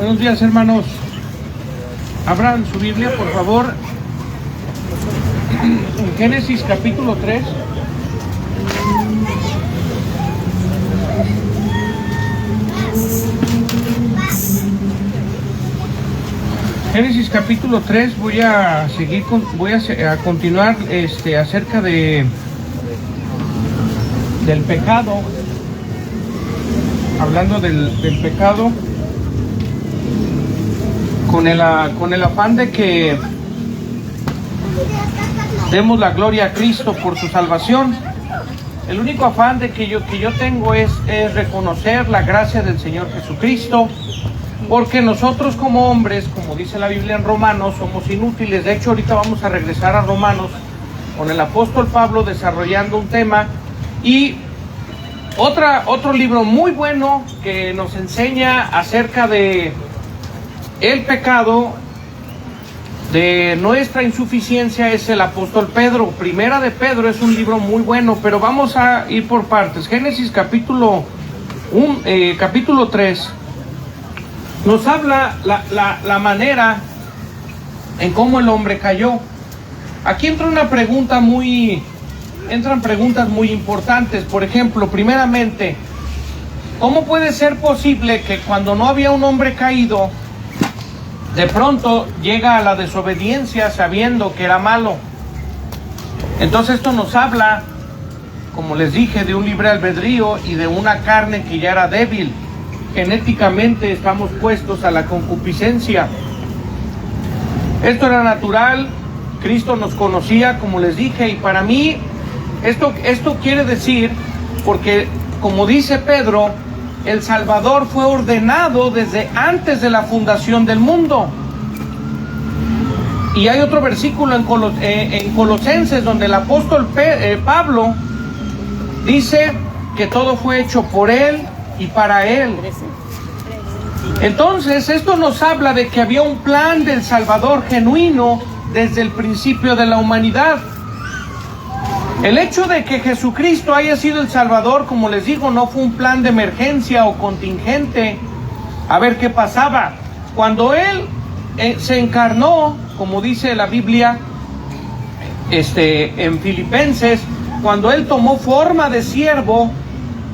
Buenos días, hermanos. Abran su Biblia, por favor. En Génesis capítulo 3. Génesis capítulo 3, voy a continuar acerca del pecado, hablando del pecado, con el afán de que demos la gloria a Cristo por su salvación. El único afán que yo tengo es reconocer la gracia del Señor Jesucristo, porque nosotros como hombres, como dice la Biblia en Romanos, somos inútiles. De hecho, ahorita vamos a regresar a Romanos con el apóstol Pablo desarrollando un tema, y otro libro muy bueno que nos enseña acerca de el pecado, de nuestra insuficiencia, es el apóstol Pedro. Primera de Pedro es un libro muy bueno, pero vamos a ir por partes. Génesis capítulo 3 nos habla la manera en cómo el hombre cayó. Aquí entran preguntas muy importantes. Por ejemplo, primeramente, ¿cómo puede ser posible que cuando no había un hombre caído, de pronto llega a la desobediencia sabiendo que era malo? Entonces esto nos habla, como les dije, de un libre albedrío y de una carne que ya era débil. Genéticamente estamos puestos a la concupiscencia. Esto era natural. Cristo nos conocía, como les dije, y para mí esto quiere decir, porque como dice Pedro, el Salvador fue ordenado desde antes de la fundación del mundo. Y hay otro versículo en Colosenses donde el apóstol Pablo dice que todo fue hecho por él y para él. Entonces esto nos habla de que había un plan del Salvador genuino desde el principio de la humanidad. El hecho de que Jesucristo haya sido el Salvador, como les digo, no fue un plan de emergencia o contingente a ver qué pasaba. Cuando Él se encarnó, como dice la Biblia en Filipenses, cuando Él tomó forma de siervo,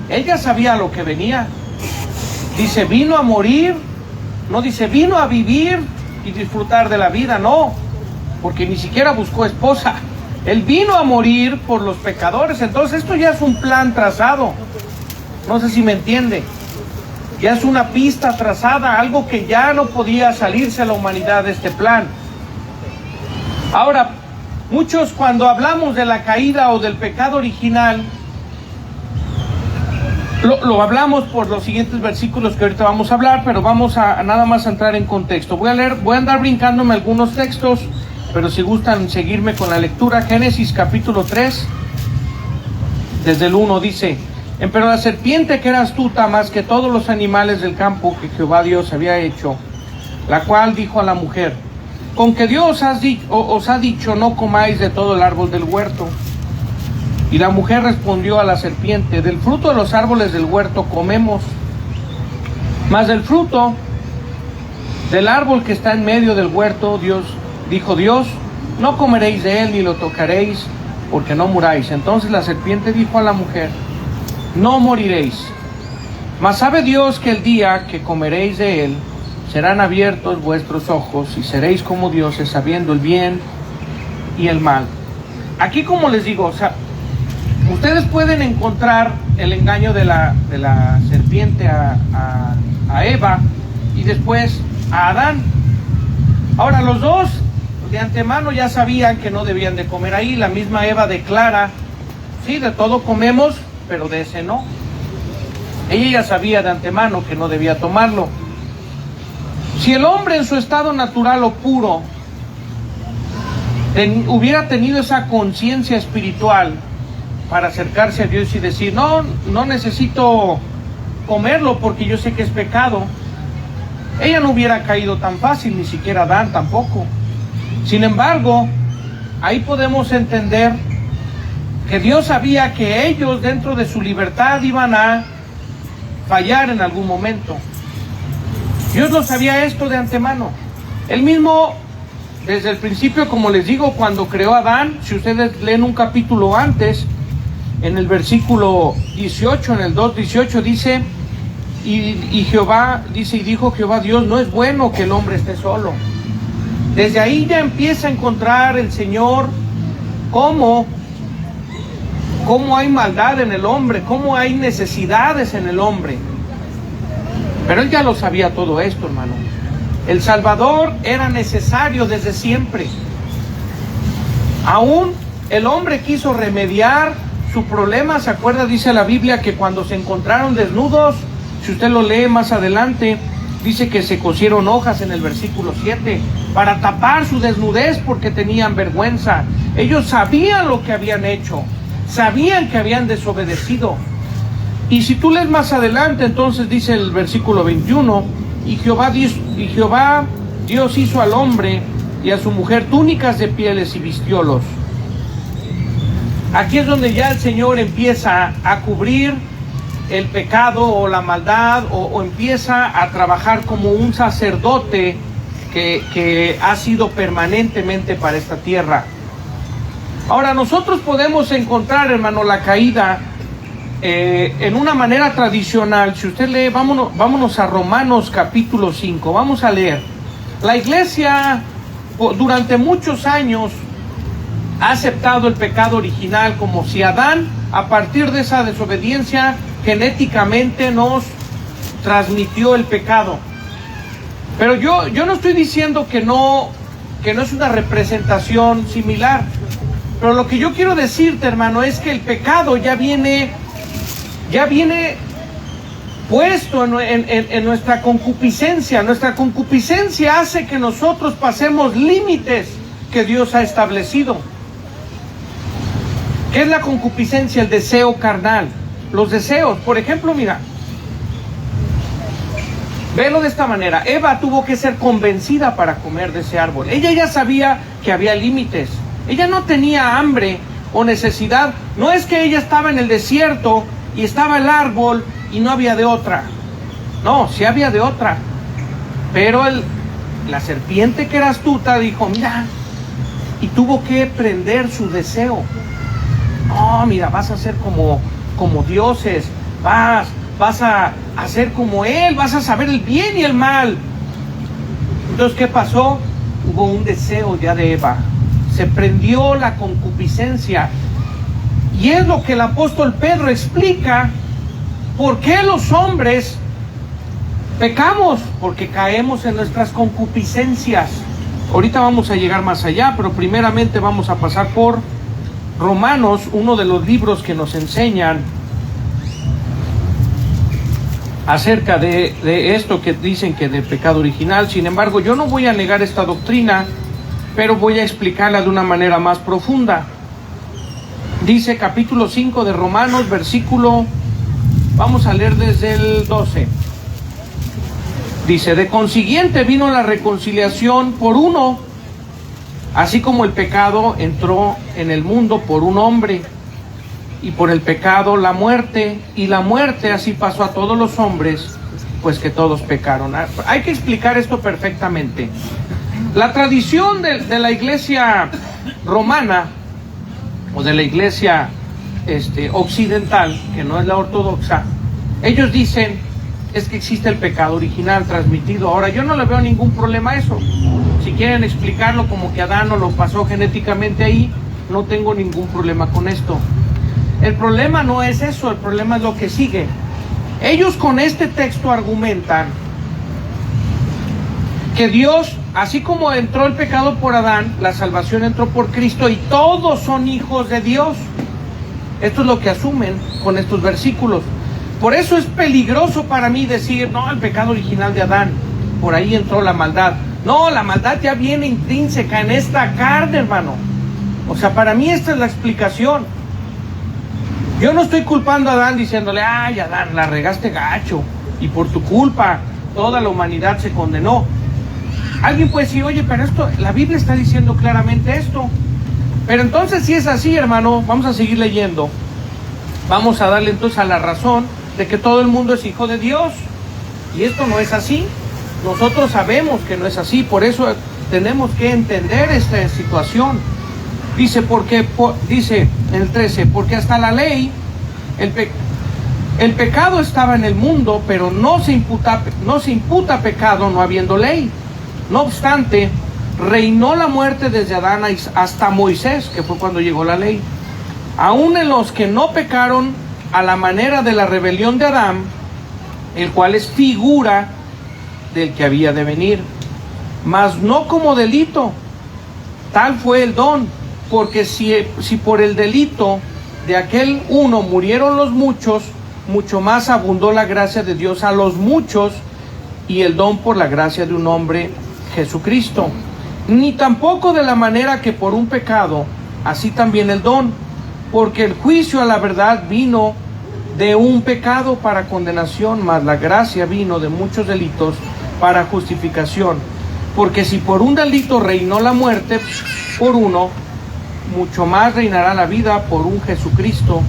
Él ya sabía lo que venía. Dice, vino a morir, no dice, vino a vivir y disfrutar de la vida, no, porque ni siquiera buscó esposa. Él vino a morir por los pecadores. Entonces esto ya es un plan trazado. No sé si me entiende. Ya es una pista trazada, algo que ya no podía salirse a la humanidad de este plan. Ahora, muchos cuando hablamos de la caída o del pecado original, lo hablamos por los siguientes versículos que ahorita vamos a hablar, pero vamos a nada más entrar en contexto. Voy a andar brincándome algunos textos, pero si gustan seguirme con la lectura. Génesis capítulo 3, desde el 1 dice: Pero la serpiente, que era astuta más que todos los animales del campo que Jehová Dios había hecho, la cual dijo a la mujer: ¿Con que Dios os ha dicho, no comáis de todo el árbol del huerto? Y la mujer respondió a la serpiente: Del fruto de los árboles del huerto comemos, mas del fruto del árbol que está en medio del huerto, dijo Dios, no comeréis de él ni lo tocaréis, porque no muráis. Entonces la serpiente dijo a la mujer: No moriréis, mas sabe Dios que el día que comeréis de él, serán abiertos vuestros ojos y seréis como dioses, sabiendo el bien y el mal. Aquí, como les digo, ustedes pueden encontrar el engaño de la serpiente a Eva y después a Adán. Ahora, los dos de antemano ya sabían que no debían de comer ahí. La misma Eva declara: sí, de todo comemos, pero de ese no. Ella ya sabía de antemano que no debía tomarlo. Si el hombre en su estado natural o puro hubiera tenido esa conciencia espiritual para acercarse a Dios y decir: no necesito comerlo porque yo sé que es pecado, ella no hubiera caído tan fácil, ni siquiera Adán tampoco. Sin embargo, ahí podemos entender que Dios sabía que ellos, dentro de su libertad, iban a fallar en algún momento. Dios lo sabía esto de antemano. Él mismo, desde el principio, como les digo, cuando creó a Adán, si ustedes leen un capítulo antes, en el versículo 18, en el 2:18 dice, y Jehová, dice, y dijo Jehová Dios, no es bueno que el hombre esté solo. Desde ahí ya empieza a encontrar el Señor cómo hay maldad en el hombre, cómo hay necesidades en el hombre. Pero Él ya lo sabía todo esto, hermano. El Salvador era necesario desde siempre. Aún el hombre quiso remediar su problema. ¿Se acuerda? Dice la Biblia que cuando se encontraron desnudos, si usted lo lee más adelante, dice que se cosieron hojas en el versículo 7 para tapar su desnudez porque tenían vergüenza. Ellos sabían lo que habían hecho, sabían que habían desobedecido. Y si tú lees más adelante, entonces dice el versículo 21, y Jehová Dios hizo al hombre y a su mujer túnicas de pieles y vistiólos. Aquí es donde ya el Señor empieza a cubrir el pecado o la maldad, o empieza a trabajar como un sacerdote que ha sido permanentemente para esta tierra. Ahora, nosotros podemos encontrar, hermano, la caída en una manera tradicional. Si usted lee, vámonos a Romanos capítulo 5, vamos a leer. La iglesia durante muchos años ha aceptado el pecado original, como si Adán, a partir de esa desobediencia, genéticamente nos transmitió el pecado. Pero yo no estoy diciendo que no es una representación similar. Pero lo que yo quiero decirte, hermano, es que el pecado ya viene puesto en nuestra concupiscencia. Nuestra concupiscencia hace que nosotros pasemos límites que Dios ha establecido. ¿Qué es la concupiscencia? El deseo carnal. Los deseos, por ejemplo, mira, velo de esta manera. Eva tuvo que ser convencida para comer de ese árbol. Ella ya sabía que había límites. Ella no tenía hambre o necesidad. No es que ella estaba en el desierto y estaba el árbol y no había de otra. No, sí había de otra. Pero la serpiente, que era astuta, dijo, mira, y tuvo que prender su deseo. No, mira, vas a ser como dioses, vas a hacer como Él, vas a saber el bien y el mal. Entonces, ¿qué pasó? Hubo un deseo ya de Eva, se prendió la concupiscencia. Y es lo que el apóstol Pedro explica, por qué los hombres pecamos, porque caemos en nuestras concupiscencias. Ahorita vamos a llegar más allá, pero primeramente vamos a pasar por Romanos, uno de los libros que nos enseñan acerca de esto que dicen que del pecado original. Sin embargo, yo no voy a negar esta doctrina, pero voy a explicarla de una manera más profunda. Dice capítulo 5 de Romanos, versículo, vamos a leer desde el 12. Dice, de consiguiente vino la reconciliación por uno, así como el pecado entró en el mundo por un hombre, y por el pecado la muerte, y la muerte así pasó a todos los hombres, pues que todos pecaron. Hay que explicar esto perfectamente. La tradición de la iglesia romana, o de la iglesia occidental, que no es la ortodoxa, ellos dicen, es que existe el pecado original transmitido. Ahora, yo no le veo ningún problema a eso. Si quieren explicarlo como que Adán no lo pasó genéticamente ahí, no tengo ningún problema con esto. El problema no es eso, el problema es lo que sigue. Ellos con este texto argumentan que Dios, así como entró el pecado por Adán, la salvación entró por Cristo y todos son hijos de Dios. Esto es lo que asumen con estos versículos. Por eso es peligroso para mí decir, no, el pecado original de Adán, por ahí entró la maldad. No, la maldad ya viene intrínseca en esta carne, hermano. O sea, para mí esta es la explicación. Yo no estoy culpando a Adán diciéndole, ay, Adán, la regaste gacho, y por tu culpa toda la humanidad se condenó. Alguien puede decir, oye, pero esto, la Biblia está diciendo claramente esto. Pero entonces, si es así, hermano, vamos a seguir leyendo. Vamos a darle entonces a la razón de que todo el mundo es hijo de Dios. Y esto no es así. Nosotros sabemos que no es así, por eso tenemos que entender esta situación. Dice, dice en el 13, porque hasta la ley, el pecado estaba en el mundo, pero no se imputa pecado no habiendo ley. No obstante, reinó la muerte desde Adán hasta Moisés, que fue cuando llegó la ley. Aún en los que no pecaron a la manera de la rebelión de Adán, el cual es figura del que había de venir, mas no como delito. Tal fue el don, porque si por el delito de aquel uno murieron los muchos, mucho más abundó la gracia de Dios a los muchos, y el don por la gracia de un hombre, Jesucristo. Ni tampoco de la manera que por un pecado, así también el don, porque el juicio a la verdad vino de un pecado para condenación, mas la gracia vino de muchos delitos para justificación. Porque si por un delito reinó la muerte por uno, mucho más reinará la vida por un Jesucristo,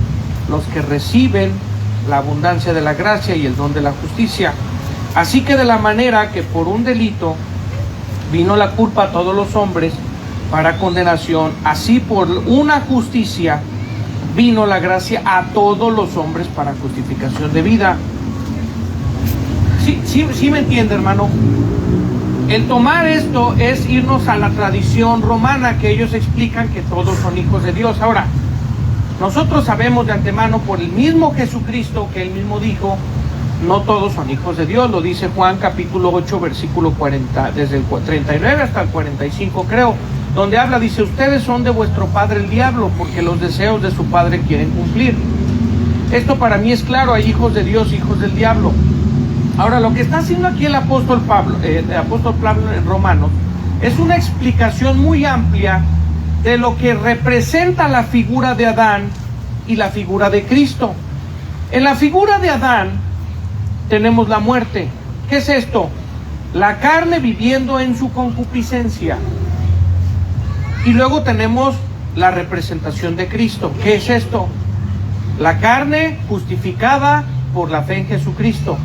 los que reciben la abundancia de la gracia y el don de la justicia. Así que de la manera que por un delito vino la culpa a todos los hombres para condenación, así por una justicia vino la gracia a todos los hombres para justificación de vida. Sí me entiende, hermano. El tomar esto es irnos a la tradición romana, que ellos explican que todos son hijos de Dios. Ahora, nosotros sabemos de antemano por el mismo Jesucristo que él mismo dijo, no todos son hijos de Dios. Lo dice Juan capítulo 8 versículo 40, desde el 39 hasta el 45 creo, donde habla, dice, ustedes son de vuestro padre el diablo, porque los deseos de su padre quieren cumplir. Esto para mí es claro, hay hijos de Dios, hijos del diablo. Ahora, lo que está haciendo aquí el apóstol Pablo en Romanos, es una explicación muy amplia de lo que representa la figura de Adán y la figura de Cristo. En la figura de Adán tenemos la muerte. ¿Qué es esto? La carne viviendo en su concupiscencia. Y luego tenemos la representación de Cristo. ¿Qué es esto? La carne justificada por la fe en Jesucristo.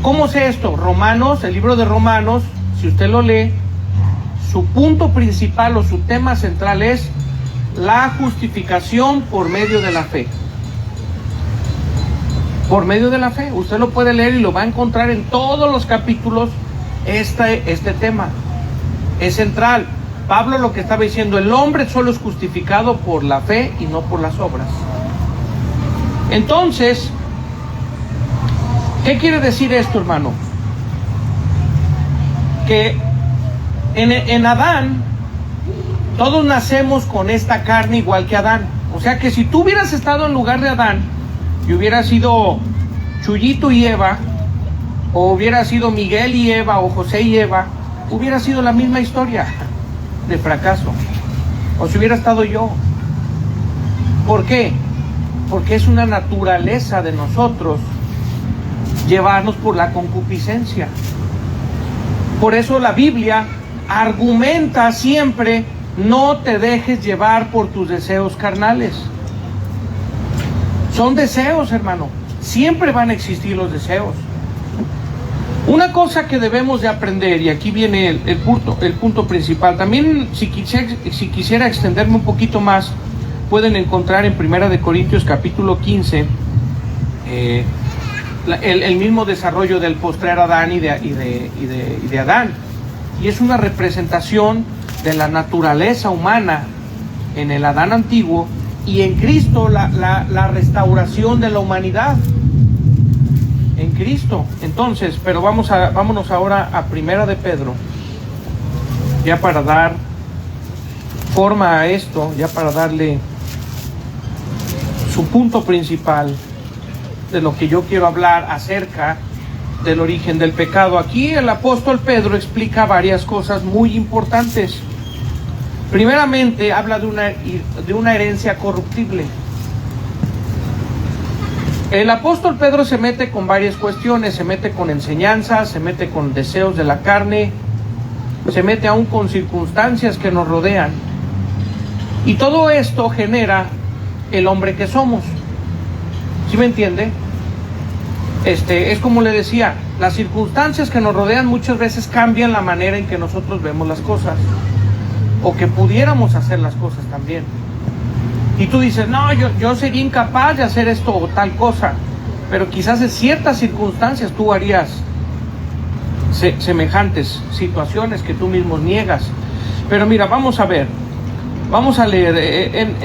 ¿Cómo es esto? Romanos, el libro de Romanos, si usted lo lee, su punto principal o su tema central es la justificación por medio de la fe. Por medio de la fe. Usted lo puede leer y lo va a encontrar en todos los capítulos. Este tema es central. Pablo lo que estaba diciendo, el hombre solo es justificado por la fe y no por las obras. Entonces, ¿qué quiere decir esto, hermano? Que en Adán, todos nacemos con esta carne igual que Adán. O sea que si tú hubieras estado en lugar de Adán y hubieras sido Chuyito y Eva, o hubiera sido Miguel y Eva, o José y Eva, hubiera sido la misma historia de fracaso. O si hubiera estado yo. ¿Por qué? Porque es una naturaleza de nosotros llevarnos por la concupiscencia. Por eso la Biblia argumenta siempre, no te dejes llevar por tus deseos carnales. Son deseos, hermano. Siempre van a existir los deseos. Una cosa que debemos de aprender, y aquí viene el punto principal. También, si quisiera extenderme un poquito más, pueden encontrar en 1 de Corintios capítulo 15 el mismo desarrollo del postrer Adán y de Adán. Y es una representación de la naturaleza humana en el Adán antiguo, y en Cristo la restauración de la humanidad. En Cristo. Entonces, pero vámonos ahora a 1 de Pedro, ya para dar forma a esto, ya para darle su punto principal de lo que yo quiero hablar acerca del origen del pecado. Aquí el apóstol Pedro explica varias cosas muy importantes. Primeramente, habla de una herencia corruptible. El apóstol Pedro se mete con varias cuestiones, se mete con enseñanzas, se mete con deseos de la carne, se mete aún con circunstancias que nos rodean. Y todo esto genera el hombre que somos. ¿Sí me entiende? Es como le decía, las circunstancias que nos rodean muchas veces cambian la manera en que nosotros vemos las cosas, o que pudiéramos hacer las cosas también. Y tú dices, no, yo sería incapaz de hacer esto o tal cosa, pero quizás en ciertas circunstancias tú harías semejantes situaciones que tú mismo niegas. Pero mira, vamos a ver, vamos a leer,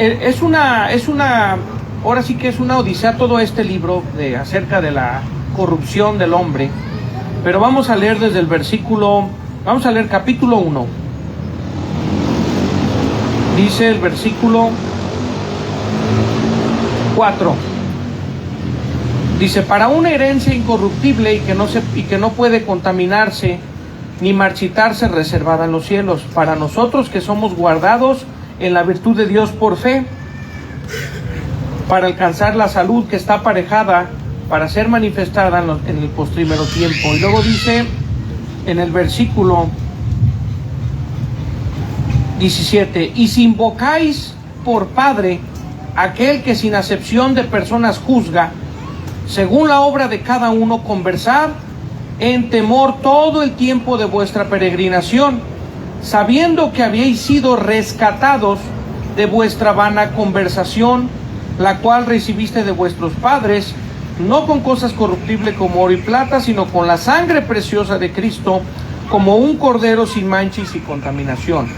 ahora sí que es una odisea todo este libro acerca de la corrupción del hombre, pero vamos a leer desde el vamos a leer capítulo 1, dice el versículo 4, dice: para una herencia incorruptible y que no puede contaminarse ni marchitarse, reservada en los cielos, para nosotros que somos guardados en la virtud de Dios por fe, para alcanzar la salud que está aparejada para ser manifestada en el postrímero tiempo. Y luego dice en el versículo 17: y si invocáis por Padre aquel que sin acepción de personas juzga, según la obra de cada uno, conversad en temor todo el tiempo de vuestra peregrinación, sabiendo que habéis sido rescatados de vuestra vana conversación, la cual recibiste de vuestros padres, no con cosas corruptibles como oro y plata, sino con la sangre preciosa de Cristo, como un cordero sin mancha y sin contaminación.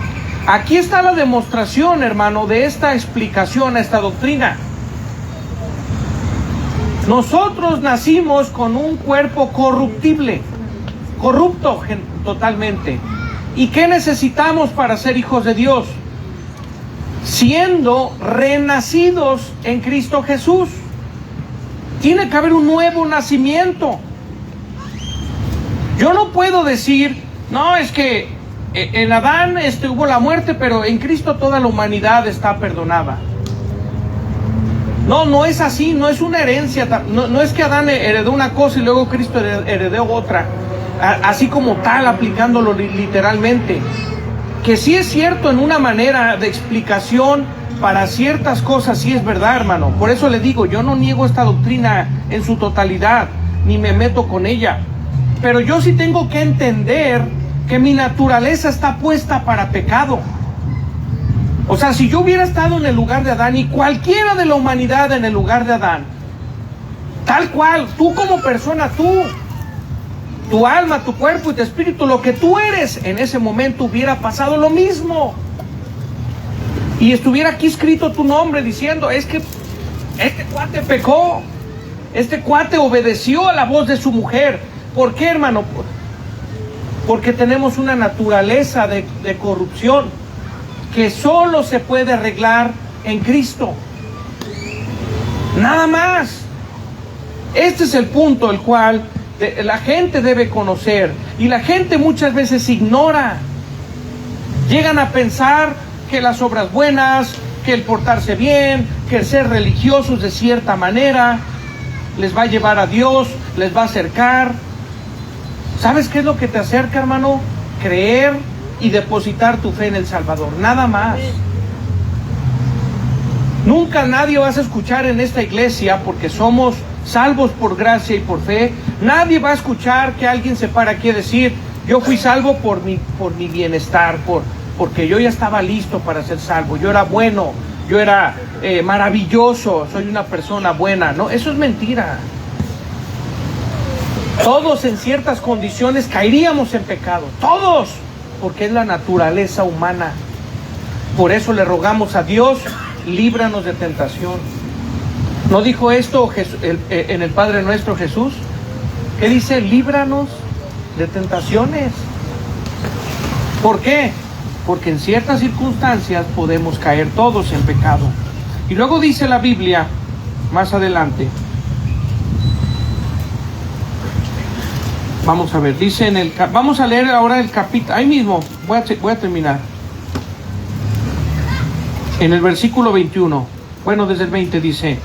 Aquí está la demostración, hermano, de esta explicación a esta doctrina. Nosotros nacimos con un cuerpo corruptible, corrupto totalmente. ¿Y qué necesitamos para ser hijos de Dios? Siendo renacidos en Cristo Jesús. Tiene que haber un nuevo nacimiento. Yo no puedo decir, no, es que en Adán hubo la muerte, pero en Cristo toda la humanidad está perdonada. No es así, no es una herencia, no es que Adán heredó una cosa y luego Cristo heredó otra, así como tal, aplicándolo literalmente. Que sí es cierto en una manera de explicación para ciertas cosas, sí es verdad, hermano. Por eso le digo, yo no niego esta doctrina en su totalidad, ni me meto con ella. Pero yo sí tengo que entender que mi naturaleza está puesta para pecado. O sea, si yo hubiera estado en el lugar de Adán y cualquiera de la humanidad en el lugar de Adán, tal cual, tú como persona, tu alma, tu cuerpo y tu espíritu, lo que tú eres en ese momento, hubiera pasado lo mismo. Y estuviera aquí escrito tu nombre diciendo, es que este cuate pecó, este cuate obedeció a la voz de su mujer. ¿Por qué, hermano? Porque tenemos una naturaleza de corrupción que solo se puede arreglar en Cristo. Nada más. Este es el punto el cual la gente debe conocer, y la gente muchas veces ignora. Llegan a pensar que las obras buenas, que el portarse bien, que el ser religiosos de cierta manera les va a llevar a Dios, les va a acercar. ¿Sabes qué es lo que te acerca, hermano? Creer y depositar tu fe en el Salvador, nada más. Nunca nadie vas a escuchar en esta iglesia, porque somos salvos por gracia y por fe. Nadie va a escuchar que alguien se para aquí a decir, yo fui salvo por mi bienestar, porque yo ya estaba listo para ser salvo, yo era bueno, yo era maravilloso, soy una persona buena. No, eso es mentira. Todos en ciertas condiciones caeríamos en pecado, todos, porque es la naturaleza humana. Por eso le rogamos a Dios, líbranos de tentación. ¿No dijo esto en el Padre Nuestro Jesús? ¿Qué dice? Líbranos de tentaciones. ¿Por qué? Porque en ciertas circunstancias podemos caer todos en pecado. Y luego dice la Biblia, más adelante, vamos a ver, dice vamos a leer ahora el capítulo, ahí mismo, voy a terminar. En el versículo 21, bueno, desde el 20 dice,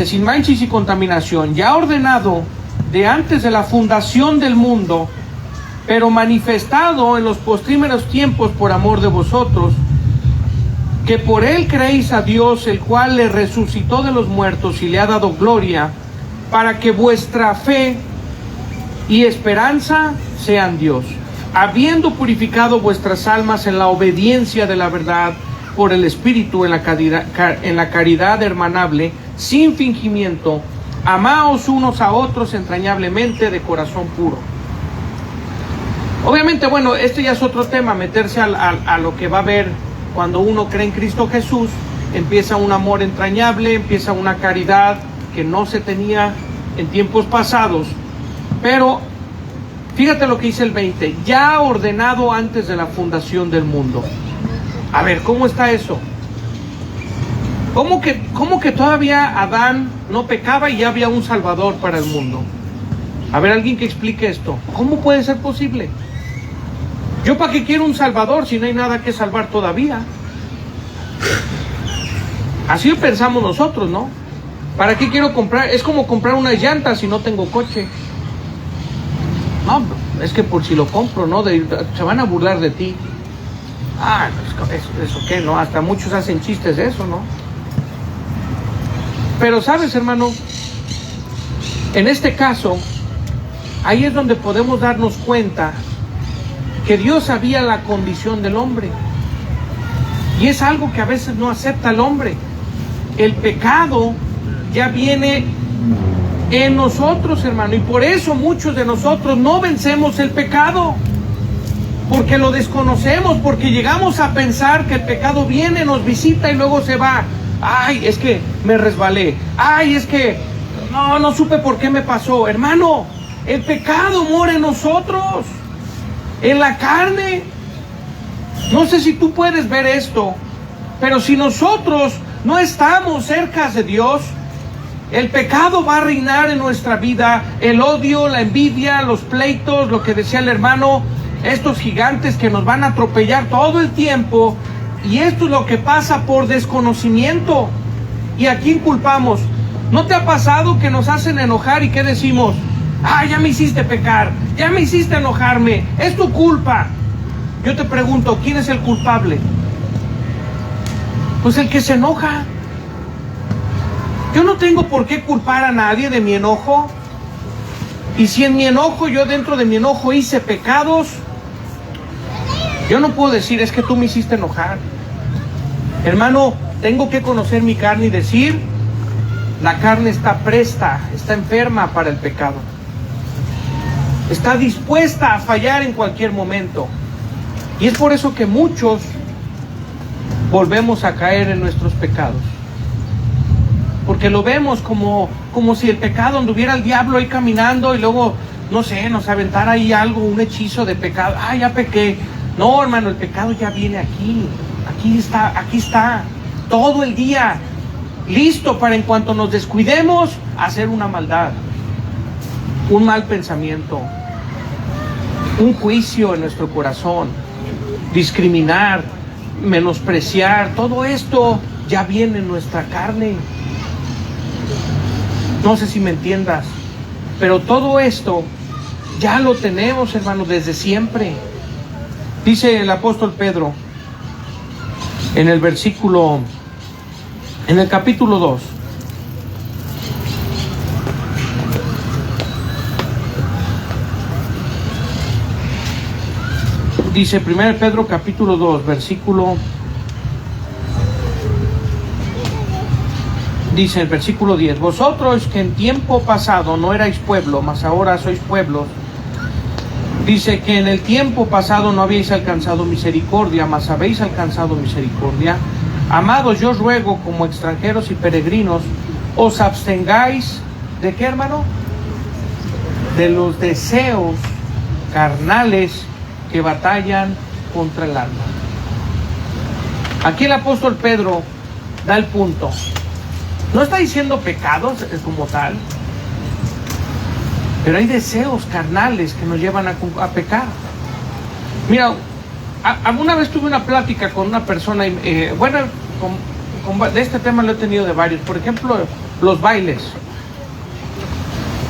sin mancha y sin contaminación, ya ordenado de antes de la fundación del mundo, pero manifestado en los postrímeros tiempos por amor de vosotros, que por él creéis a Dios, el cual le resucitó de los muertos y le ha dado gloria, para que vuestra fe y esperanza sean Dios, habiendo purificado vuestras almas en la obediencia de la verdad por el Espíritu en la caridad hermanable, sin fingimiento, amaos unos a otros entrañablemente de corazón puro. Obviamente, bueno, este ya es otro tema, meterse a lo que va a haber cuando uno cree en Cristo Jesús. Empieza un amor entrañable, empieza una caridad que no se tenía en tiempos pasados. Pero fíjate lo que dice el 20, ya ordenado antes de la fundación del mundo. A ver, ¿cómo está eso? ¿Cómo que todavía Adán no pecaba y ya había un Salvador para el mundo? A ver, alguien que explique esto. ¿Cómo puede ser posible? ¿Yo para qué quiero un Salvador si no hay nada que salvar todavía? Así pensamos nosotros, ¿no? ¿Para qué quiero comprar? Es como comprar una llanta si no tengo coche. No, es que por si lo compro, ¿no? Se van a burlar de ti. Ah, ¿eso qué, no? Hasta muchos hacen chistes de eso, ¿no? Pero sabes, hermano, en este caso, ahí es donde podemos darnos cuenta que Dios sabía la condición del hombre. Y es algo que a veces no acepta el hombre. El pecado ya viene en nosotros, hermano, y por eso muchos de nosotros no vencemos el pecado, porque lo desconocemos, porque llegamos a pensar que el pecado viene, nos visita y luego se va. Ay, es que me resbalé. Ay, es que no supe por qué me pasó. Hermano, el pecado mora en nosotros, en la carne. No sé si tú puedes ver esto, pero si nosotros no estamos cerca de Dios, el pecado va a reinar en nuestra vida. El odio, la envidia, los pleitos, lo que decía el hermano, estos gigantes que nos van a atropellar todo el tiempo. Y esto es lo que pasa por desconocimiento. ¿Y a quién culpamos? ¿No te ha pasado que nos hacen enojar y que decimos: ah, ya me hiciste pecar, ya me hiciste enojarme, es tu culpa? Yo te pregunto, ¿quién es el culpable? Pues el que se enoja. Yo no tengo por qué culpar a nadie de mi enojo. Y si en mi enojo, yo dentro de mi enojo hice pecados, yo no puedo decir: es que tú me hiciste enojar. Hermano, tengo que conocer mi carne y decir: la carne está presta, está enferma para el pecado. Está dispuesta a fallar en cualquier momento. Y es por eso que muchos volvemos a caer en nuestros pecados. Porque lo vemos como si el pecado anduviera el diablo ahí caminando y luego, no sé, nos aventara ahí algo, un hechizo de pecado. Ah, ya pequé. No, hermano, el pecado ya viene aquí. Aquí está. Todo el día. Listo para en cuanto nos descuidemos, hacer una maldad. Un mal pensamiento. Un juicio en nuestro corazón. Discriminar. Menospreciar. Todo esto ya viene en nuestra carne. No sé si me entiendas, pero todo esto ya lo tenemos, hermano, desde siempre. Dice el apóstol Pedro en el capítulo 2. Dice 1 Pedro capítulo 2, versículo... Dice el versículo 10: vosotros que en tiempo pasado no erais pueblo, mas ahora sois pueblos. Dice que en el tiempo pasado no habéis alcanzado misericordia, mas habéis alcanzado misericordia. Amados, yo os ruego como extranjeros y peregrinos, os abstengáis, ¿de qué, hermano? De los deseos carnales que batallan contra el alma. Aquí el apóstol Pedro da el punto. No está diciendo pecados como tal, pero hay deseos carnales que nos llevan a pecar. Mira, alguna vez tuve una plática con una persona, de este tema lo he tenido de varios, por ejemplo, los bailes.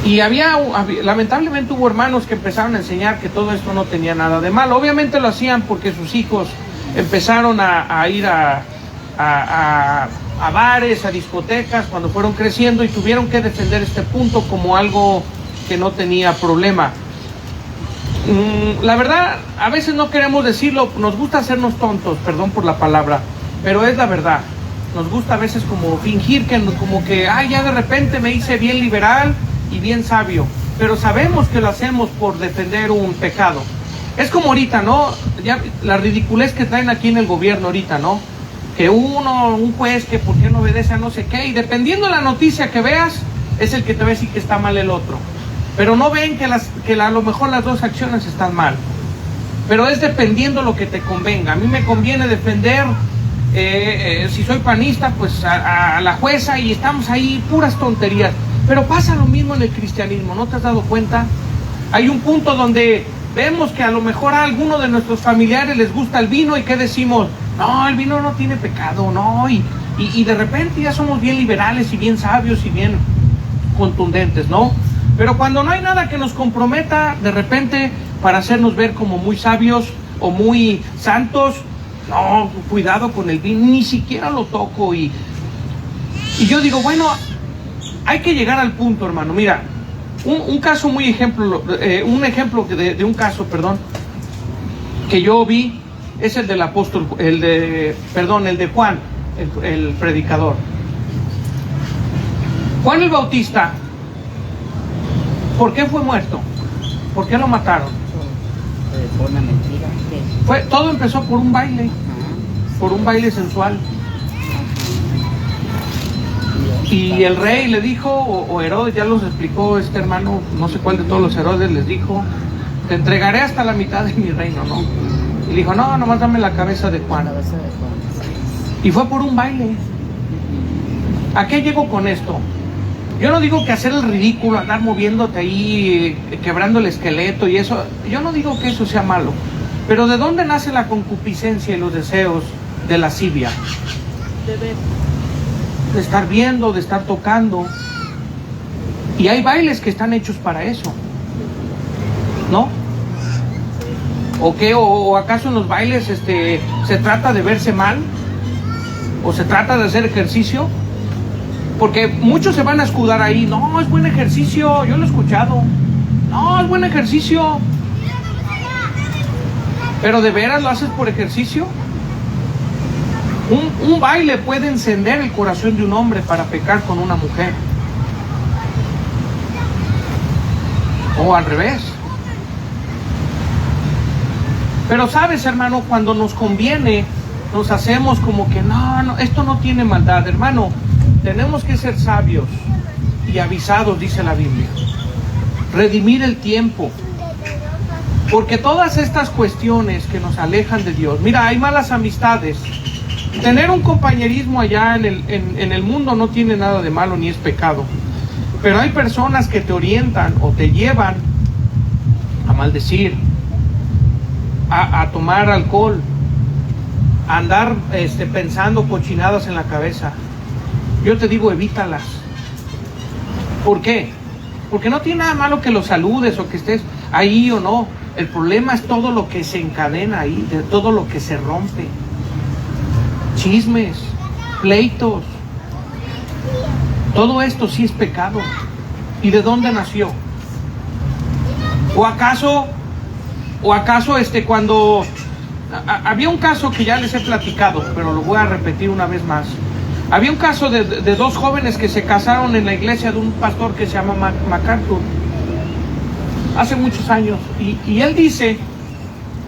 Y lamentablemente hubo hermanos que empezaron a enseñar que todo esto no tenía nada de malo. Obviamente lo hacían porque sus hijos empezaron a ir a a bares, a discotecas, cuando fueron creciendo, y tuvieron que defender este punto como algo que no tenía problema. La verdad, a veces no queremos decirlo, nos gusta hacernos tontos, perdón por la palabra, pero es la verdad. Nos gusta a veces como fingir que, como que, ya de repente me hice bien liberal y bien sabio, pero sabemos que lo hacemos por defender un pecado. Es como ahorita, ¿no? Ya la ridiculez que traen aquí en el gobierno ahorita, ¿no? Que un juez que por qué no obedece a no sé qué, y dependiendo de la noticia que veas, es el que te va a decir que está mal el otro. Pero no ven que a lo mejor las dos acciones están mal. Pero es dependiendo lo que te convenga. A mí me conviene defender, si soy panista, pues a la jueza, y estamos ahí puras tonterías. Pero pasa lo mismo en el cristianismo, ¿no te has dado cuenta? Hay un punto donde vemos que a lo mejor a alguno de nuestros familiares les gusta el vino, y ¿qué decimos? No, el vino no tiene pecado, no. Y de repente ya somos bien liberales y bien sabios y bien contundentes, ¿no? Pero cuando no hay nada que nos comprometa, de repente, para hacernos ver como muy sabios o muy santos, no, cuidado con el vino, ni siquiera lo toco. Y yo digo, bueno, hay que llegar al punto, hermano. Mira, un caso muy ejemplo, un ejemplo de un caso, que yo vi, es el del apóstol, el de Juan, el predicador. Juan el Bautista, ¿por qué fue muerto? ¿Por qué lo mataron? Por una mentira. Todo empezó por un baile, por un baile sensual. Y el rey le dijo, o Herodes, ya los explicó este hermano, no sé cuál de todos los Herodes, les dijo, te entregaré hasta la mitad de mi reino, ¿no? Y le dijo, no, nomás dame la cabeza de Juan. Y fue por un baile. ¿A qué llego con esto? Yo no digo que hacer el ridículo, andar moviéndote ahí, quebrando el esqueleto y eso, yo no digo que eso sea malo. Pero ¿de dónde nace la concupiscencia y los deseos de lascivia? De estar viendo, de estar tocando. Y hay bailes que están hechos para eso, ¿no? ¿O qué? ¿O acaso en los bailes se trata de verse mal? ¿O se trata de hacer ejercicio? Porque muchos se van a escudar ahí. No, es buen ejercicio, yo lo he escuchado. No, es buen ejercicio. ¿Pero de veras lo haces por ejercicio? Un baile puede encender el corazón de un hombre para pecar con una mujer. O al revés. Pero sabes, hermano, cuando nos conviene, nos hacemos como que no, esto no tiene maldad, hermano. Tenemos que ser sabios y avisados, dice la Biblia. Redimir el tiempo. Porque todas estas cuestiones que nos alejan de Dios, mira, hay malas amistades. Tener un compañerismo allá en el mundo no tiene nada de malo ni es pecado. Pero hay personas que te orientan o te llevan a maldecir, a tomar alcohol, a andar pensando cochinadas en la cabeza. Yo te digo, evítalas. ¿Por qué? Porque no tiene nada malo que lo saludes o que estés ahí o no. El problema es todo lo que se encadena ahí, de todo lo que se rompe. Chismes, pleitos. Todo esto sí es pecado. ¿Y de dónde nació? ¿O acaso cuando... había un caso que ya les he platicado, pero lo voy a repetir una vez más. Había un caso de dos jóvenes que se casaron en la iglesia de un pastor que se llama MacArthur, hace muchos años. Y él dice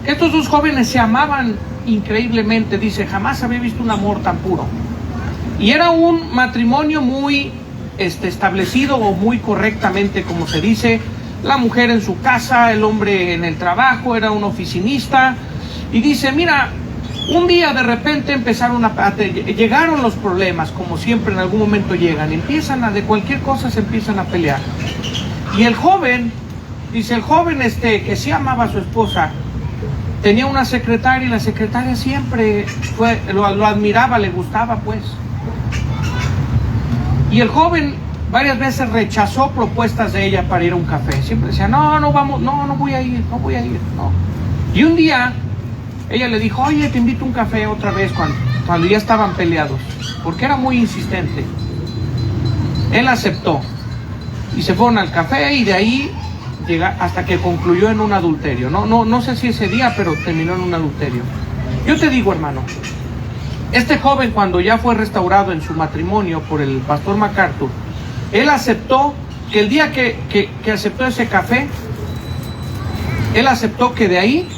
que estos dos jóvenes se amaban increíblemente. Dice, jamás había visto un amor tan puro. Y era un matrimonio muy establecido, o muy correctamente, como se dice. La mujer en su casa, el hombre en el trabajo, era un oficinista. Y dice, mira, un día de repente llegaron los problemas, como siempre en algún momento llegan. De cualquier cosa se empiezan a pelear. Y el joven, dice, el joven que sí amaba a su esposa, tenía una secretaria, y la secretaria siempre lo admiraba, le gustaba pues. Y el joven varias veces rechazó propuestas de ella para ir a un café. Siempre decía, no voy a ir, no. Y un día ella le dijo, oye, te invito a un café otra vez, cuando ya estaban peleados, porque era muy insistente. Él aceptó y se fueron al café y de ahí llega hasta que concluyó en un adulterio. No sé si ese día, pero terminó en un adulterio. Yo te digo, hermano, este joven, cuando ya fue restaurado en su matrimonio por el pastor MacArthur, él aceptó que el día que aceptó ese café, él aceptó que de ahí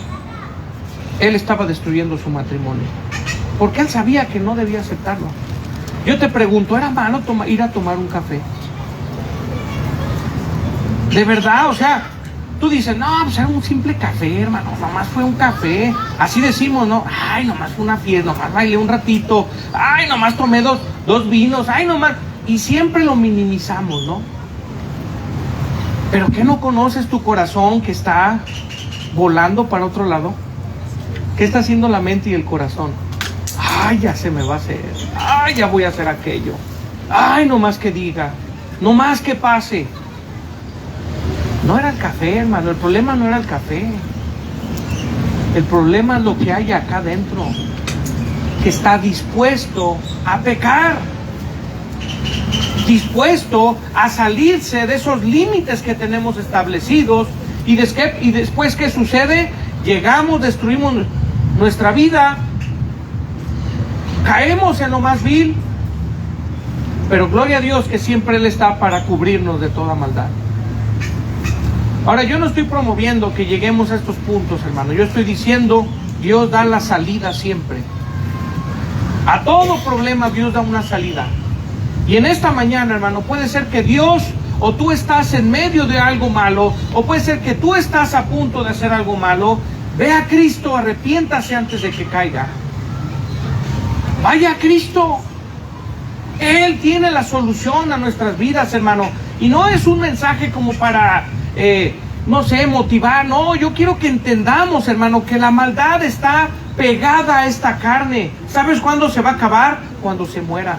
él estaba destruyendo su matrimonio, porque él sabía que no debía aceptarlo. Yo te pregunto, ¿era malo ir a tomar un café? De verdad, o sea, tú dices, no, pues era un simple café, hermano, nomás fue un café. Así decimos, ¿no? Ay, nomás fue una fiesta, nomás bailé un ratito. Ay, nomás tomé dos vinos, ay, nomás. Y siempre lo minimizamos, ¿no? Pero ¿qué no conoces tu corazón que está volando para otro lado? ¿Qué está haciendo la mente y el corazón? Ay, ya se me va a hacer. Ay, ya voy a hacer aquello. Ay, nomás que diga. Nomás que pase. No era el café, hermano. El problema no era el café. El problema es lo que hay acá adentro, que está dispuesto a pecar, dispuesto a salirse de esos límites que tenemos establecidos. Y después, ¿qué sucede? Llegamos, destruimos nuestra vida, caemos en lo más vil, pero gloria a Dios que siempre Él está para cubrirnos de toda maldad. Ahora, yo no estoy promoviendo que lleguemos a estos puntos, hermano. Yo estoy diciendo, Dios da la salida siempre. A todo problema Dios da una salida. Y en esta mañana, hermano, puede ser que Dios, o tú estás en medio de algo malo, o puede ser que tú estás a punto de hacer algo malo. Ve a Cristo, arrepiéntase antes de que caiga. Vaya a Cristo. Él tiene la solución a nuestras vidas, hermano. Y no es un mensaje como para, no sé, motivar. No, yo quiero que entendamos, hermano, que la maldad está pegada a esta carne. ¿Sabes cuándo se va a acabar? Cuando se muera.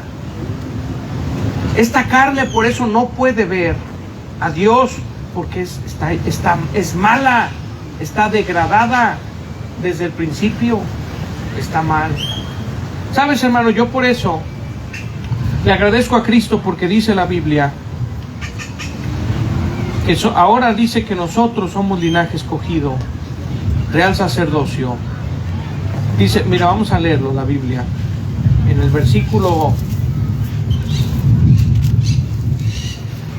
Esta carne por eso no puede ver a Dios, porque es mala, está degradada desde el principio, está mal. ¿Sabes, hermano? Yo por eso le agradezco a Cristo, porque dice la Biblia que ahora dice que nosotros somos linaje escogido, real sacerdocio. Dice, mira, vamos a leerlo, la Biblia, en el versículo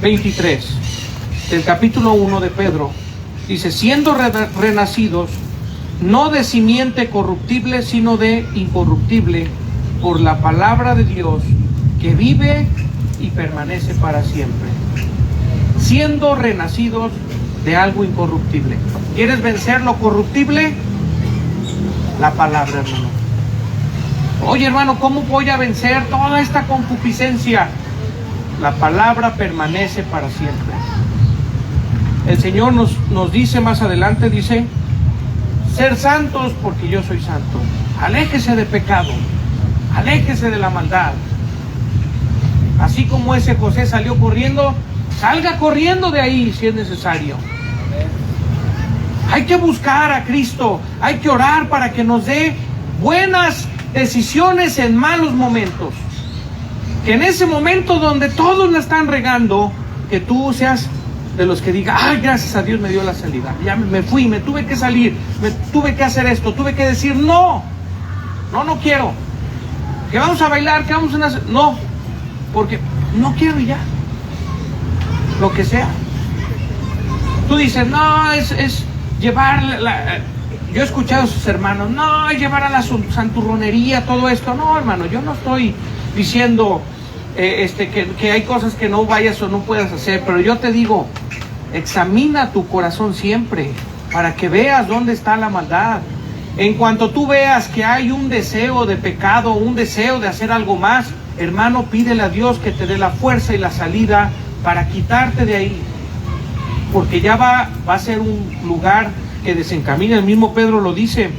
23 del capítulo 1 de Pedro. Dice, siendo renacidos, no de simiente corruptible, sino de incorruptible, por la palabra de Dios, que vive y permanece para siempre. Siendo renacidos de algo incorruptible. ¿Quieres vencer lo corruptible? La palabra, hermano. Oye, hermano, ¿cómo voy a vencer toda esta concupiscencia? La palabra permanece para siempre. El Señor nos dice más adelante, dice, ser santos porque yo soy santo. Aléjese de pecado, aléjese de la maldad. Así como ese José salió corriendo, salga corriendo de ahí si es necesario. Hay que buscar a Cristo, hay que orar para que nos dé buenas decisiones en malos momentos. Que en ese momento donde todos la están regando, que tú seas de los que diga, ay, gracias a Dios me dio la salida. Ya me fui, me tuve que salir, me tuve que hacer esto, tuve que decir, no quiero. Que vamos a bailar, que vamos a hacer, no, porque no quiero ya. Lo que sea. Tú dices, no, es llevar yo he escuchado a sus hermanos, no, es llevar a la santurronería, todo esto. No, hermano, yo no estoy diciendo que hay cosas que no vayas o no puedas hacer, pero yo te digo, examina tu corazón siempre para que veas dónde está la maldad. En cuanto tú veas que hay un deseo de pecado, un deseo de hacer algo más, hermano, pídele a Dios que te dé la fuerza y la salida para quitarte de ahí, porque ya va a ser un lugar que desencamina. El mismo Pedro lo dice,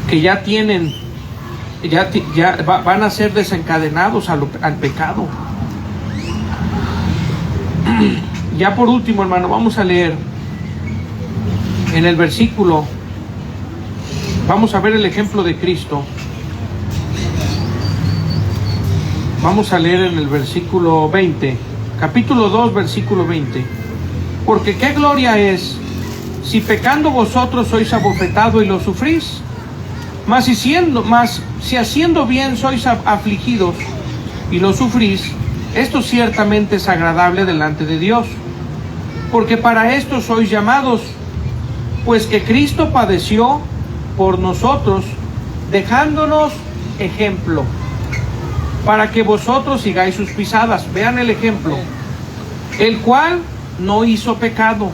que ya tienen, van a ser desencadenados al pecado. Ya por último, hermano, vamos a leer en el versículo, vamos a ver el ejemplo de Cristo. Vamos a leer en el versículo 20, capítulo 2, versículo 20. Porque qué gloria es si pecando vosotros sois abofetados y lo sufrís, mas si haciendo bien sois afligidos y lo sufrís, esto ciertamente es agradable delante de Dios. Porque para esto sois llamados, pues que Cristo padeció por nosotros, dejándonos ejemplo, para que vosotros sigáis sus pisadas. Vean el ejemplo. El cual no hizo pecado,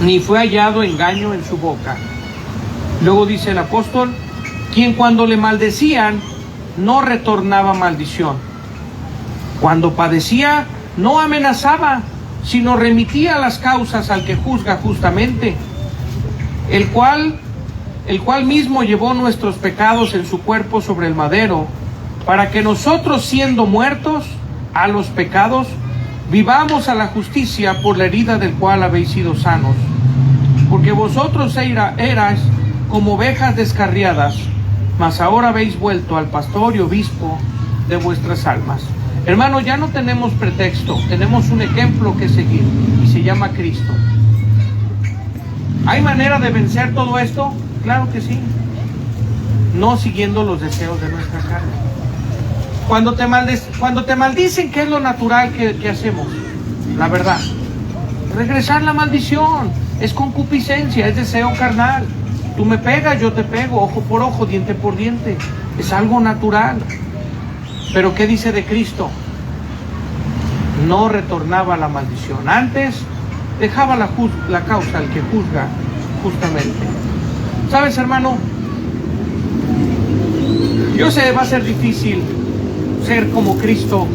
ni fue hallado engaño en su boca. Luego dice el apóstol, quien cuando le maldecían, no retornaba maldición. Cuando padecía, no amenazaba, sino remitía las causas al que juzga justamente, el cual mismo llevó nuestros pecados en su cuerpo sobre el madero, para que nosotros, siendo muertos a los pecados, vivamos a la justicia, por la herida del cual habéis sido sanos. Porque vosotros erais como ovejas descarriadas, mas ahora habéis vuelto al pastor y obispo de vuestras almas. Hermano, ya no tenemos pretexto, tenemos un ejemplo que seguir, y se llama Cristo. ¿Hay manera de vencer todo esto? Claro que sí. No siguiendo los deseos de nuestra carne. Cuando te maldicen, ¿qué es lo natural que hacemos? La verdad. Regresar la maldición. Es concupiscencia, es deseo carnal. Tú me pegas, yo te pego, ojo por ojo, diente por diente. Es algo natural. Pero ¿qué dice de Cristo? No retornaba la maldición. Antes dejaba la causa al que juzga justamente. ¿Sabes, hermano? Yo sé, va a ser difícil ser como Cristo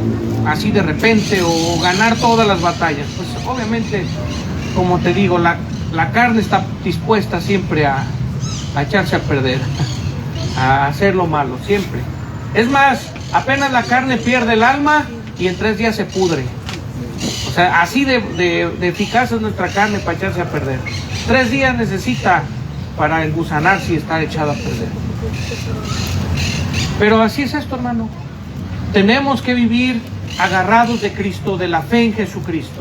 así de repente o ganar todas las batallas. Pues obviamente, como te digo, la carne está dispuesta siempre a echarse a perder, a hacer lo malo, siempre. Es más, apenas la carne pierde el alma y en 3 días se pudre. O sea, así de eficaz es nuestra carne para echarse a perder. 3 días necesita para engusanarse y estar echada a perder. Pero así es esto, hermano. Tenemos que vivir agarrados de Cristo, de la fe en Jesucristo.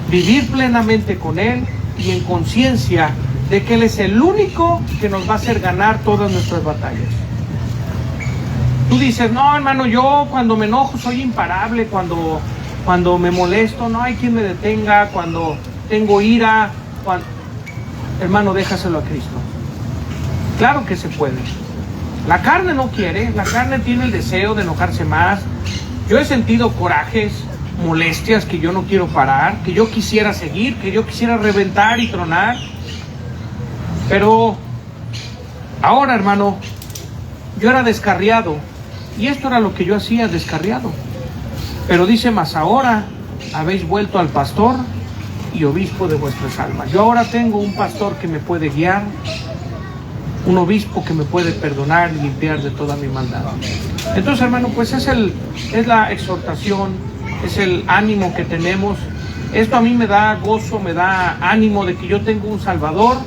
Vivir plenamente con Él y en conciencia de que Él es el único que nos va a hacer ganar todas nuestras batallas. Tú dices, no, hermano, yo cuando me enojo soy imparable, cuando me molesto no hay quien me detenga, cuando tengo ira, hermano, déjaselo a Cristo. Claro que se puede. La carne no quiere, la carne tiene el deseo de enojarse más. Yo he sentido corajes, molestias que yo no quiero parar, que yo quisiera seguir, que yo quisiera reventar y tronar. Pero ahora, hermano, yo era descarriado y esto era lo que yo hacía, descarriado. Pero dice, más ahora habéis vuelto al pastor y obispo de vuestras almas. Yo ahora tengo un pastor que me puede guiar, un obispo que me puede perdonar y limpiar de toda mi maldad. Entonces, hermano, pues es la exhortación, es el ánimo que tenemos. Esto a mí me da gozo, me da ánimo de que yo tengo un Salvador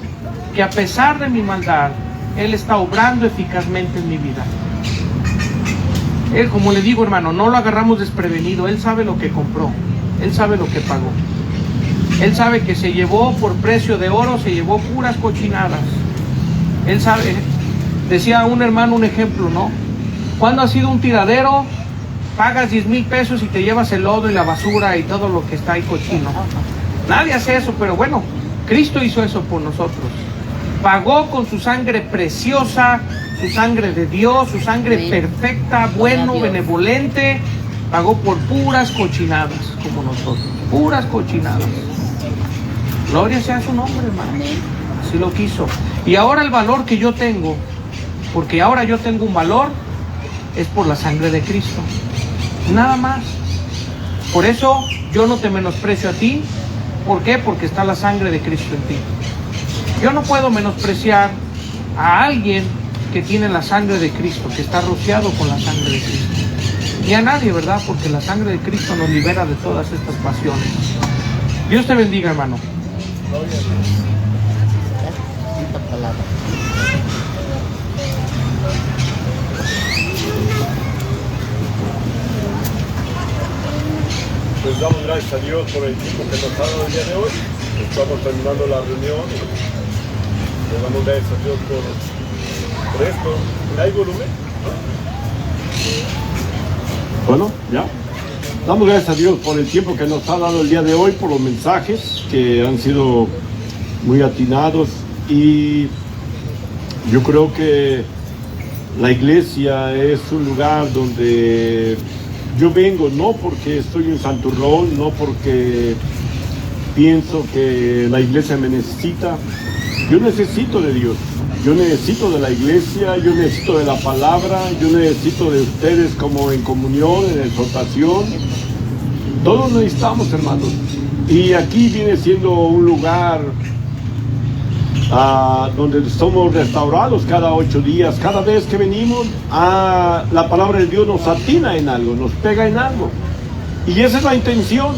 que a pesar de mi maldad, Él está obrando eficazmente en mi vida. Él, como le digo, hermano, no lo agarramos desprevenido. Él sabe lo que compró, Él sabe lo que pagó. Él sabe que se llevó por precio de oro, se llevó puras cochinadas. Él sabe, decía un hermano un ejemplo, ¿no? Cuando has sido un tiradero, pagas 10,000 pesos y te llevas el lodo y la basura y todo lo que está ahí cochino. Nadie hace eso, pero bueno, Cristo hizo eso por nosotros. Pagó con su sangre preciosa, su sangre de Dios, su sangre perfecta, bueno, benevolente. Pagó por puras cochinadas, como nosotros, puras cochinadas. Gloria sea su nombre, hermano. Así lo quiso. Y ahora el valor que yo tengo, porque ahora yo tengo un valor, es por la sangre de Cristo. Nada más. Por eso yo no te menosprecio a ti. ¿Por qué? Porque está la sangre de Cristo en ti. Yo no puedo menospreciar a alguien que tiene la sangre de Cristo, que está rociado con la sangre de Cristo. Ni a nadie, ¿verdad? Porque la sangre de Cristo nos libera de todas estas pasiones. Dios te bendiga, hermano. Gloria a Dios. Santa palabra. Pues damos gracias a Dios por el tiempo que nos ha dado el día de hoy. Estamos terminando la reunión y le damos gracias a Dios por esto. ¿Hay volumen? Bueno, ya. Damos gracias a Dios por el tiempo que nos ha dado el día de hoy, por los mensajes que han sido muy atinados, y yo creo que la iglesia es un lugar donde yo vengo no porque estoy en Santurrón, no porque pienso que la iglesia me necesita. Yo necesito de Dios, yo necesito de la iglesia, yo necesito de la palabra, yo necesito de ustedes como en comunión, en exhortación. Todos necesitamos, hermanos. Y aquí viene siendo un lugar donde somos restaurados cada 8 días. Cada vez que venimos, la palabra de Dios nos atina en algo, nos pega en algo. Y esa es la intención.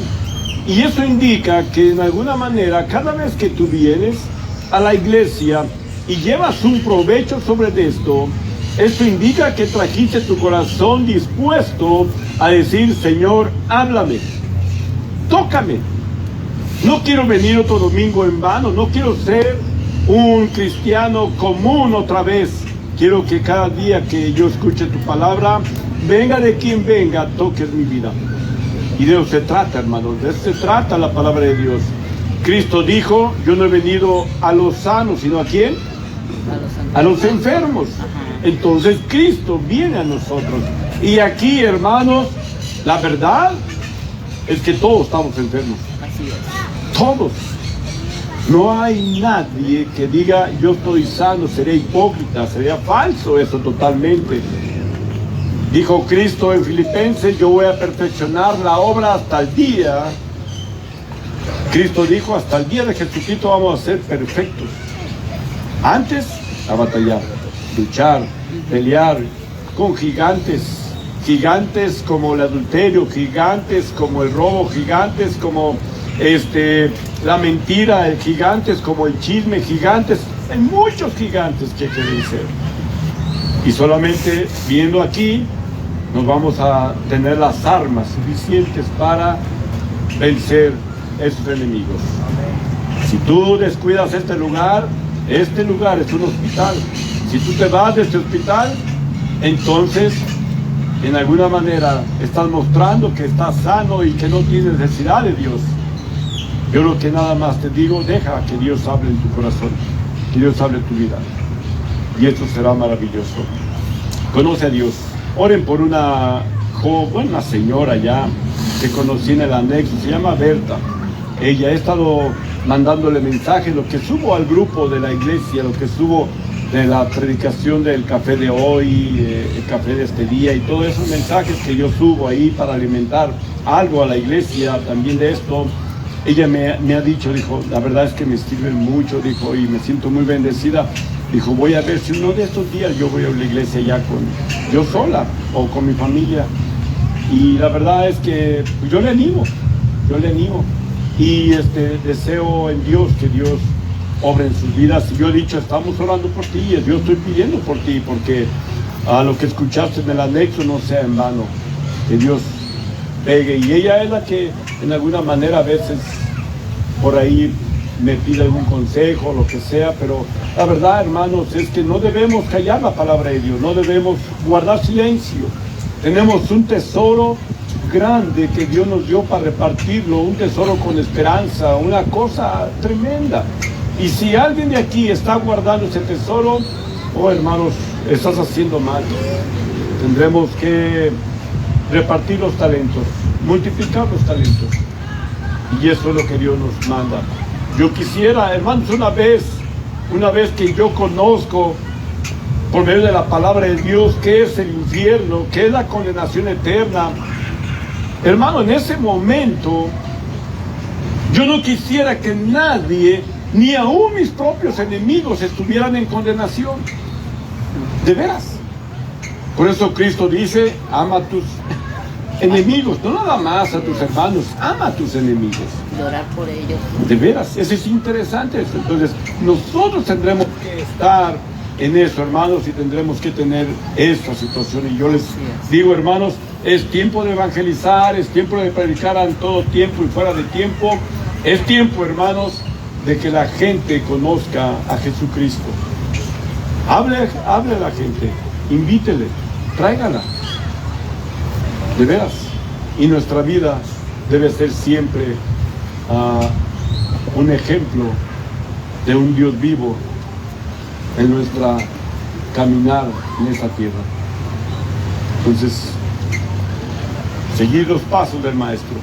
Y eso indica que en alguna manera, cada vez que tú vienes a la iglesia y llevas un provecho sobre esto indica que trajiste tu corazón dispuesto a decir: Señor, háblame, tócame. No quiero venir otro domingo en vano, no quiero ser un cristiano común otra vez. Quiero que cada día que yo escuche tu palabra, venga de quien venga, toques mi vida. Y de eso se trata, hermanos, de eso se trata la palabra de Dios. Cristo dijo: yo no he venido a los sanos, sino ¿a quién? A los enfermos. Entonces Cristo viene a nosotros. Y aquí, hermanos, la verdad es que todos estamos enfermos. Todos. No hay nadie que diga: yo estoy sano. Sería hipócrita, sería falso eso totalmente. Dijo Cristo en Filipenses: yo voy a perfeccionar la obra hasta el día. Cristo dijo: hasta el día de Jesucristo vamos a ser perfectos. Antes, a batallar, luchar, pelear con gigantes. Gigantes como el adulterio, gigantes como el robo, gigantes como la mentira, gigantes como el chisme, gigantes. Hay muchos gigantes que hay que vencer. Y solamente viendo aquí nos vamos a tener las armas suficientes para vencer esos enemigos. Si tú descuidas este lugar es un hospital. Si tú te vas de este hospital, entonces en alguna manera estás mostrando que estás sano y que no tienes necesidad de Dios. Yo lo que nada más te digo: deja que Dios hable en tu corazón, que Dios hable en tu vida, y esto será maravilloso. Conoce a Dios. Oren por una señora ya que conocí en el anexo, se llama Berta. Ella ha estado mandándole mensajes, lo que subo al grupo de la iglesia, lo que subo de la predicación del café de hoy, el café de este día, y todos esos mensajes que yo subo ahí para alimentar algo a la iglesia también de esto. Ella me ha dicho, dijo: la verdad es que me sirven mucho, dijo, y me siento muy bendecida. Dijo: voy a ver si uno de estos días yo voy a la iglesia ya yo sola o con mi familia. Y la verdad es que yo le animo. Y deseo en Dios que Dios obre en sus vidas. Y yo he dicho: estamos orando por ti, yo estoy pidiendo por ti, porque a lo que escuchaste en el anexo no sea en vano, que Dios pegue. Y ella es la que en alguna manera a veces por ahí me pide algún consejo, lo que sea, pero la verdad, hermanos, es que no debemos callar la palabra de Dios, no debemos guardar silencio. Tenemos un tesoro grande que Dios nos dio para repartirlo, un tesoro con esperanza, una cosa tremenda. Y si alguien de aquí está guardando ese tesoro, oh hermanos, estás haciendo mal. Tendremos que repartir los talentos, multiplicar los talentos, y eso es lo que Dios nos manda. Yo quisiera, hermanos, una vez que yo conozco por medio de la palabra de Dios qué es el infierno, qué es la condenación eterna, hermano, en ese momento yo no quisiera que nadie, ni aún mis propios enemigos, estuvieran en condenación. De veras. Por eso Cristo dice: ama a tus enemigos, no nada más a tus hermanos, ama a tus enemigos. Y orar por ellos. De veras, eso es interesante. Entonces, nosotros tendremos que estar en eso, hermanos, y tendremos que tener esta situación. Y yo les digo, hermanos, Es tiempo de evangelizar, es tiempo de predicar en todo tiempo y fuera de tiempo. Es tiempo, hermanos, de que la gente conozca a Jesucristo. Hable a la gente, invítele, tráigala. De veras. Y nuestra vida debe ser siempre un ejemplo de un Dios vivo en nuestra caminar en esa tierra. Entonces, seguir los pasos del Maestro.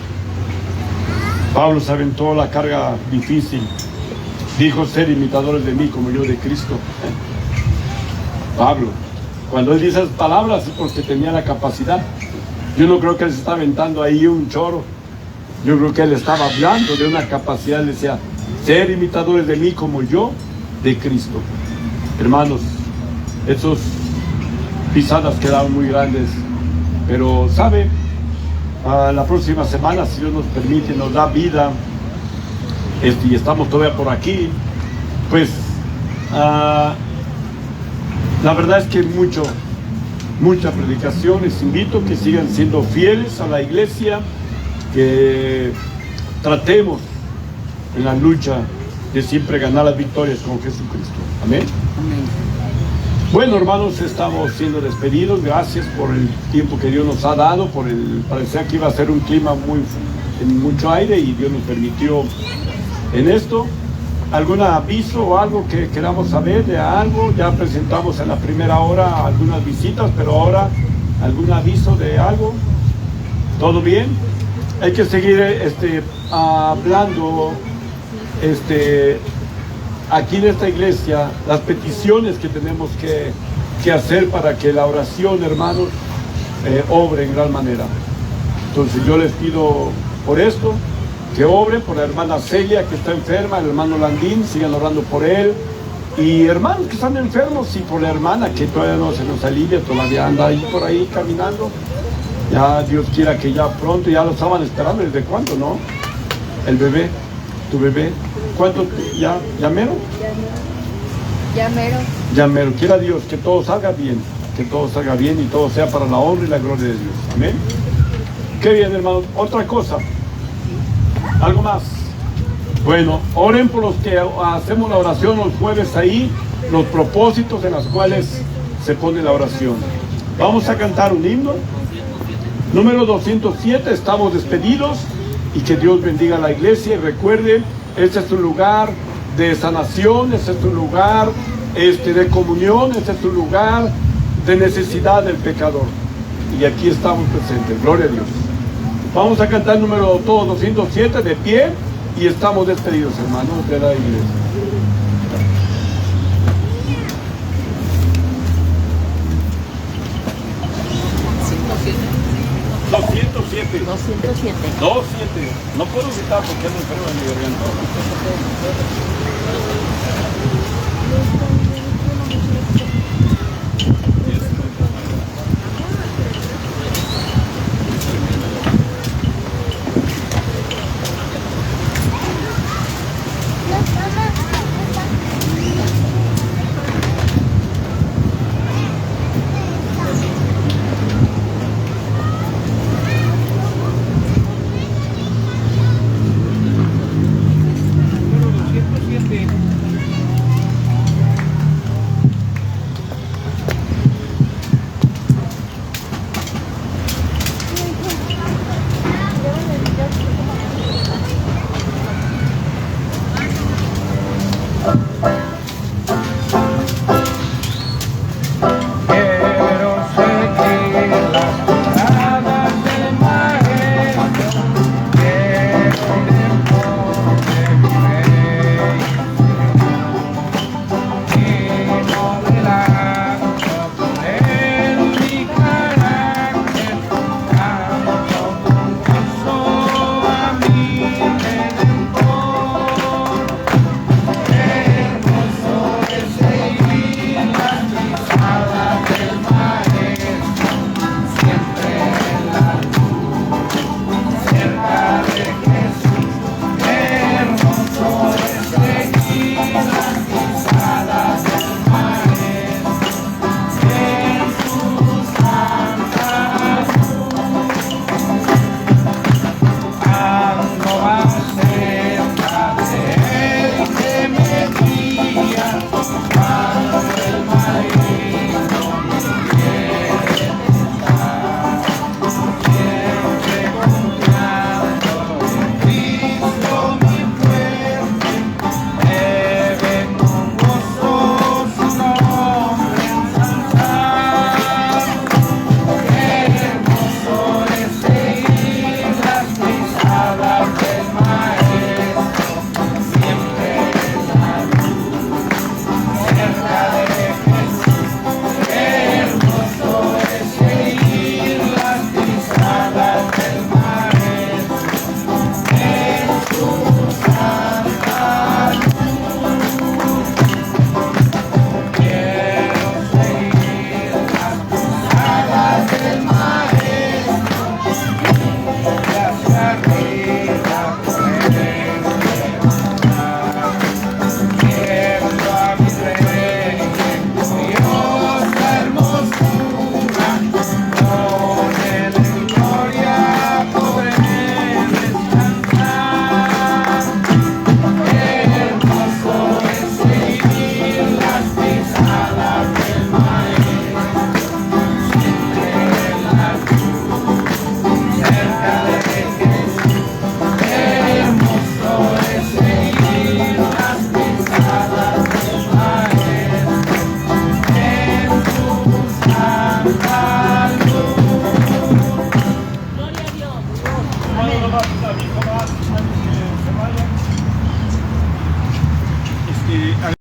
Pablo se aventó la carga difícil. Dijo: ser imitadores de mí como yo de Cristo. Pablo, cuando él dice esas palabras es porque tenía la capacidad. Yo no creo que él se está aventando ahí un choro. Yo creo que él estaba hablando de una capacidad. Él decía: ser imitadores de mí como yo de Cristo. Hermanos, esos pisadas quedaron muy grandes, pero ¿sabe? La próxima semana, si Dios nos permite, nos da vida, y estamos todavía por aquí, pues la verdad es que mucha predicación. Les invito a que sigan siendo fieles a la iglesia, que tratemos en la lucha de siempre ganar las victorias con Jesucristo. Amén. Bueno, hermanos, estamos siendo despedidos. Gracias por el tiempo que Dios nos ha dado. Parecía que iba a ser un clima en mucho aire, y Dios nos permitió en esto. ¿Algún aviso o algo que queramos saber de algo? Ya presentamos en la primera hora algunas visitas, pero ahora algún aviso de algo. ¿Todo bien? Hay que seguir hablando aquí en esta iglesia, las peticiones que tenemos que hacer para que la oración, hermanos, obre en gran manera. Entonces yo les pido por esto, que obren por la hermana Celia, que está enferma, el hermano Landín, sigan orando por él, y hermanos que están enfermos, y por la hermana que todavía no se nos alivia, todavía anda ahí por ahí caminando. Ya Dios quiera que ya pronto, ya lo estaban esperando. ¿Desde cuándo, no? El bebé, tu bebé, ¿cuánto? ¿Ya mero? Ya mero. Ya mero. Quiera Dios que todo salga bien, y todo sea para la honra y la gloria de Dios. Amén. Qué bien, hermanos. Otra cosa, algo más. Bueno, oren por los que hacemos la oración los jueves ahí, los propósitos en los cuales se pone la oración. Vamos a cantar un himno. Número 207, estamos despedidos, y que Dios bendiga a la iglesia. Y recuerden, este es un lugar de sanación, este es un lugar de comunión, este es un lugar de necesidad del pecador. Y aquí estamos presentes, gloria a Dios. Vamos a cantar número 207 de pie, y estamos despedidos, hermanos, de la iglesia. 207. 207. No puedo gritar porque ando enfermo en mi garganta. eh,